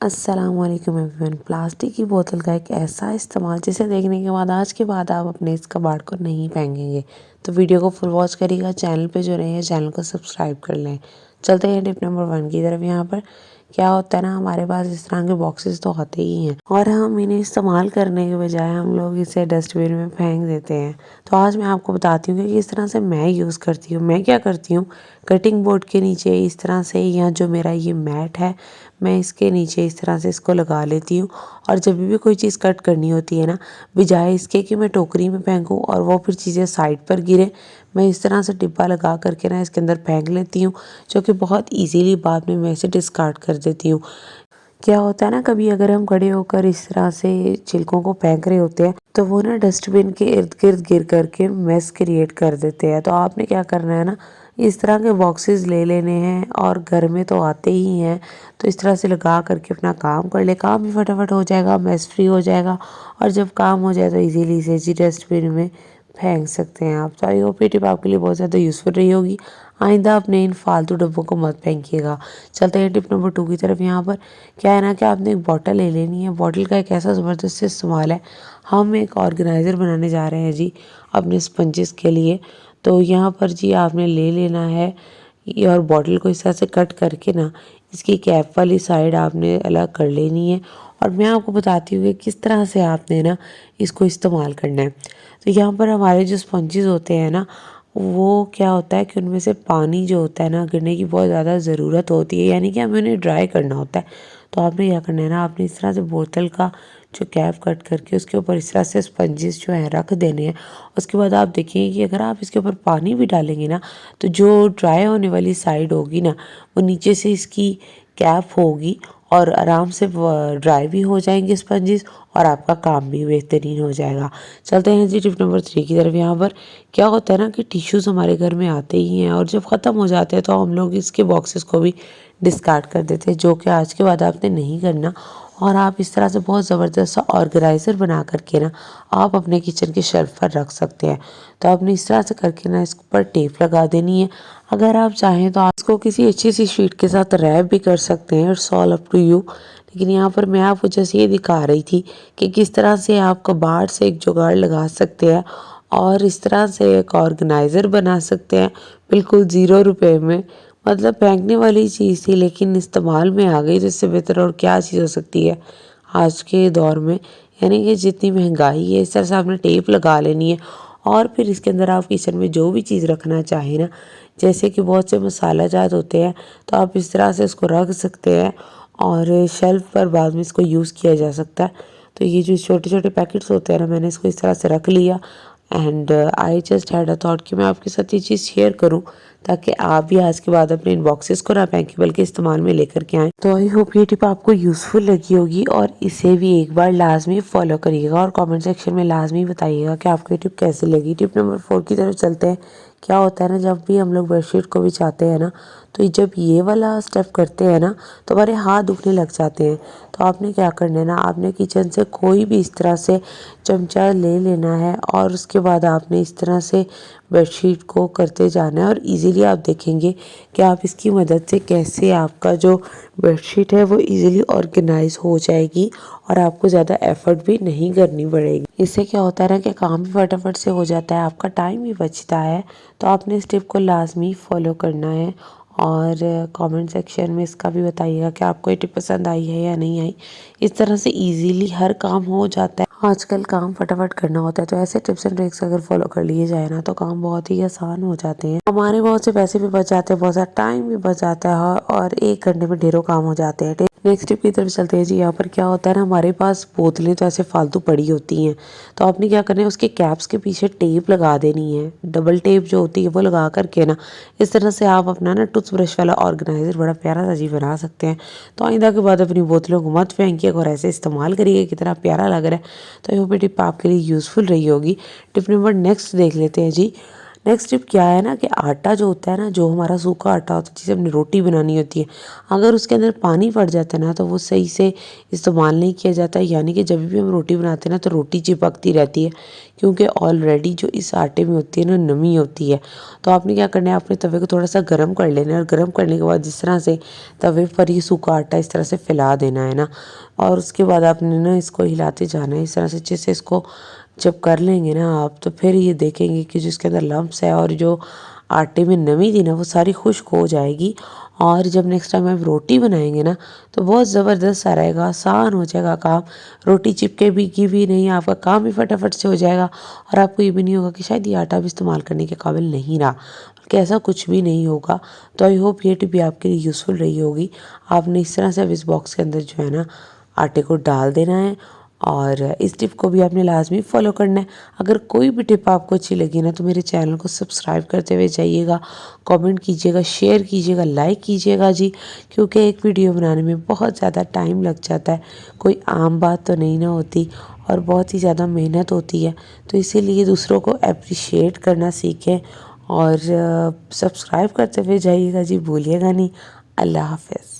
अस्सलामुअलैकुम everyone. Plastic की बोतल का एक ऐसा इस्तेमाल जिसे देखने के बाद आज के बाद आप अपने इस कबाड़ को नहीं फेंकेंगे। तो वीडियो को फुल वॉच करिएगा। चैनल पे जो रहे हैं चैनल को सब्सक्राइब कर लें। चलते हैं टिप नंबर 1 की तरफ। यहाँ पर क्या होता है ना, हमारे पास इस तरह के बॉक्सेस तो आते ही हैं और हम इन्हें इस्तेमाल करने के बजाय हम लोग इसे डस्टबिन में फेंक देते हैं। तो आज मैं आपको बताती हूँ कि किस तरह से मैं यूज़ करती हूँ। मैं क्या करती हूँ, कटिंग बोर्ड के नीचे इस तरह से, यहाँ जो मेरा ये मैट है, मैं इसके नीचे इस तरह से इसको लगा लेती हूँ। और जब भी कोई चीज़ कट करनी होती है ना, बजाय इसके कि मैं टोकरी में फेंकूँ और वो फिर चीज़ें साइड पर गिरे, मैं इस तरह से डिब्बा लगा करके ना इसके अंदर फेंक लेती हूँ, जो कि बहुत इजीली बाद में मैं इसे डिस्कार्ड कर देती हूँ। क्या होता है ना, कभी अगर हम खड़े होकर इस तरह से छिलकों को फेंक रहे होते हैं तो वो ना डस्टबिन के इर्द गिर्द गिर करके मेस क्रिएट कर देते हैं। तो आपने क्या करना है ना, इस तरह के बॉक्सेस ले लेने हैं और घर में तो आते ही हैं, तो इस तरह से लगा करके अपना काम कर ले। काम भी फटाफट हो जाएगा, मेस फ्री हो जाएगा और जब काम हो जाए तो इजीली से जी डस्टबिन में फेंक सकते हैं आप। तो आई होप ये टिप आपके लिए बहुत ज़्यादा यूज़फुल रही होगी। आइंदा अपने इन फालतू डब्बों को मत फेंकिएगा। चलते हैं टिप नंबर 2 की तरफ। यहाँ पर क्या है ना कि आपने एक बॉटल ले लेनी है। बॉटल का एक ऐसा ज़बरदस्त इस्तेमाल है, हम एक ऑर्गेनाइज़र बनाने जा रहे हैं जी अपने स्पंजेस के लिए। तो यहाँ पर जी आपने ले लेना है ये, और बॉटल को इस तरह से कट करके ना इसकी कैप वाली साइड आपने अलग कर लेनी है। और मैं आपको बताती हूँ कि किस तरह से आपने ना इसको इस्तेमाल करना है। तो यहाँ पर हमारे जो स्पंजेस होते हैं ना, वो क्या होता है कि उनमें से पानी जो होता है ना गिरने की बहुत ज़्यादा ज़रूरत होती है, यानी कि हमें उन्हें ड्राई करना होता है। तो आपने क्या करना है ना, आपने इस तरह से बोतल का जो कैप कट करके उसके ऊपर इस तरह से स्पंजेस जो है रख देने हैं। उसके बाद आप देखेंगे कि अगर आप इसके ऊपर पानी भी डालेंगे ना, तो जो ड्राई होने वाली साइड होगी ना, वो नीचे से इसकी कैप होगी और आराम से ड्राई भी हो जाएंगे स्पंजेस और आपका काम भी बेहतरीन हो जाएगा। चलते हैं जी टिप नंबर 3 की तरफ। यहाँ पर क्या होता है ना कि टिश्यूज़ हमारे घर में आते ही हैं और जब ख़त्म हो जाते हैं तो हम लोग इसके बॉक्सेस को भी डिस्कार्ड कर देते हैं, जो कि आज के बाद आपने नहीं करना। और आप इस तरह से बहुत ज़बरदस्त सा ऑर्गेनाइज़र बना करके ना आप अपने किचन के शेल्फ पर रख सकते हैं। तो आपने इस तरह से करके ना इस पर टेप लगा देनी है। अगर आप चाहें तो आप इसको किसी अच्छी सी शीट के साथ रैप भी कर सकते हैं, it's all up to you. लेकिन यहाँ पर मैं आपको जैसे ये दिखा रही थी कि किस तरह से आप कबाड़ से एक जुगाड़ लगा सकते हैं और इस तरह से एक ऑर्गेनाइज़र बना सकते हैं बिल्कुल 0 रुपए में। मतलब फेंकने वाली चीज़ थी लेकिन इस्तेमाल में आ गई, तो इससे बेहतर और क्या चीज़ हो सकती है आज के दौर में। यानी कि जितनी महंगाई है, इस तरह से आपने टेप लगा लेनी है और फिर इसके अंदर आप किचन में जो भी चीज़ रखना चाहें ना, जैसे कि बहुत से मसाला जात होते हैं, तो आप इस तरह से इसको रख सकते हैं और शेल्फ पर बाद में इसको यूज़ किया जा सकता है। तो ये जो छोटे छोटे पैकेट्स होते हैं ना, मैंने इसको इस तरह से रख लिया and I just had a thought कि मैं आपके साथ ये चीज़ शेयर करूं, ताकि आप भी आज के बाद अपने इनबॉक्सेस को ना फेंकें बल्कि इस्तेमाल में लेकर के आएँ। तो आई होप ये टिप आपको यूज़फुल लगी होगी और इसे भी एक बार लाजमी फॉलो करिएगा और कमेंट सेक्शन में लाजमी बताइएगा कि आपको ये टिप कैसी लगी। टिप नंबर 4 की तरफ चलते हैं। क्या होता है ना, जब भी हम लोग बेडशीट को बिछाते हैं ना, तो जब ये वाला स्टेप करते हैं ना तो हमारे हाथ दुखने लग जाते हैं। तो आपने क्या करना है ना, आपने किचन से कोई भी इस तरह से चमचा ले लेना है और उसके बाद आपने इस तरह से बेडशीट को करते जाना है और इजीली आप देखेंगे कि आप इसकी मदद से कैसे आपका जो बेडशीट है वो इजीली ऑर्गेनाइज हो जाएगी और आपको ज़्यादा एफर्ट भी नहीं करनी पड़ेगी। इससे क्या होता है ना कि काम भी फटाफट से हो जाता है, आपका टाइम भी बचता है। तो आपने इस टिप को लाजमी फॉलो करना है और कमेंट सेक्शन में इसका भी बताइएगा कि आपको ये टिप पसंद आई है या नहीं आई। इस तरह से इजीली हर काम हो जाता है। आजकल काम फटाफट करना होता है, तो ऐसे टिप्स एंड ट्रिक्स अगर फॉलो कर लिए जाए ना तो काम बहुत ही आसान हो जाते हैं। हमारे बहुत से पैसे भी बच जाते हैं, बहुत सारा टाइम भी बच जाता है और 1 घंटे में ढेरों काम हो जाते हैं। नेक्स्ट टिप की तरफ चलते हैं जी। यहाँ पर क्या होता है ना, हमारे पास बोतलें तो ऐसे फालतू पड़ी होती हैं, तो आपने क्या करना है, उसके कैप्स के पीछे टेप लगा देनी है। डबल टेप जो होती है वो लगा करके ना इस तरह से आप अपना ना टूथब्रश वाला ऑर्गेनाइजर बड़ा प्यारा सा जी बना सकते हैं। तो आइंदा के बाद अपनी बोतलों को मत फेंकिएगा और ऐसे इस्तेमाल करिए, कितना प्यारा लग रहा है। तो ये टिप आपके लिए यूज़फुल रही होगी। टिप नंबर नेक्स्ट देख लेते हैं जी। नेक्स्ट टिप क्या है ना कि आटा जो होता है ना, जो हमारा सूखा आटा होता है जिसे हमने रोटी बनानी होती है, अगर उसके अंदर पानी पड़ जाता है ना तो वो सही से इस्तेमाल नहीं किया जाता। यानी कि जब भी हम रोटी बनाते हैं ना तो रोटी चिपकती रहती है, क्योंकि ऑलरेडी जो इस आटे में होती है ना नमी होती है। तो आपने क्या करना है, अपने तवे को थोड़ा सा गर्म कर लेना है और गर्म करने के बाद जिस तरह से तवे पर ये सूखा आटा इस तरह से फैला देना है ना, और उसके बाद आपने ना इसको हिलाते जाना है इस तरह से। जैसे इसको जब कर लेंगे ना आप, तो फिर ये देखेंगे कि जो इसके अंदर लम्प्स है और जो आटे में नमी थी ना वो सारी खुश्क हो जाएगी। और जब नेक्स्ट टाइम आप रोटी बनाएंगे ना तो बहुत ज़बरदस्त सा रहेगा, आसान हो जाएगा काम। रोटी चिपके भी नहीं, आपका काम भी फटाफट से हो जाएगा और आपको ये भी नहीं होगा कि शायद ये आटा भी इस्तेमाल करने के काबिल नहीं रहा, कि ऐसा कुछ भी नहीं होगा। तो आई होप ये टिप भी आपके लिए यूज़फुल रही होगी। आपने इस तरह से अब इस बॉक्स के अंदर जो है ना आटे को डाल देना है और इस टिप को भी आपने लाजमी फॉलो करना है। अगर कोई भी टिप आपको अच्छी लगी ना तो मेरे चैनल को सब्सक्राइब करते हुए जाइएगा, कमेंट कीजिएगा, शेयर कीजिएगा, लाइक कीजिएगा जी, क्योंकि एक वीडियो बनाने में बहुत ज़्यादा टाइम लग जाता है, कोई आम बात तो नहीं ना होती और बहुत ही ज़्यादा मेहनत होती है। तो इसीलिए दूसरों को अप्रिशिएट करना सीखें और सब्सक्राइब करते हुए जाइएगा जी, भूलिएगा नहीं। अल्लाह हाफ़िज़।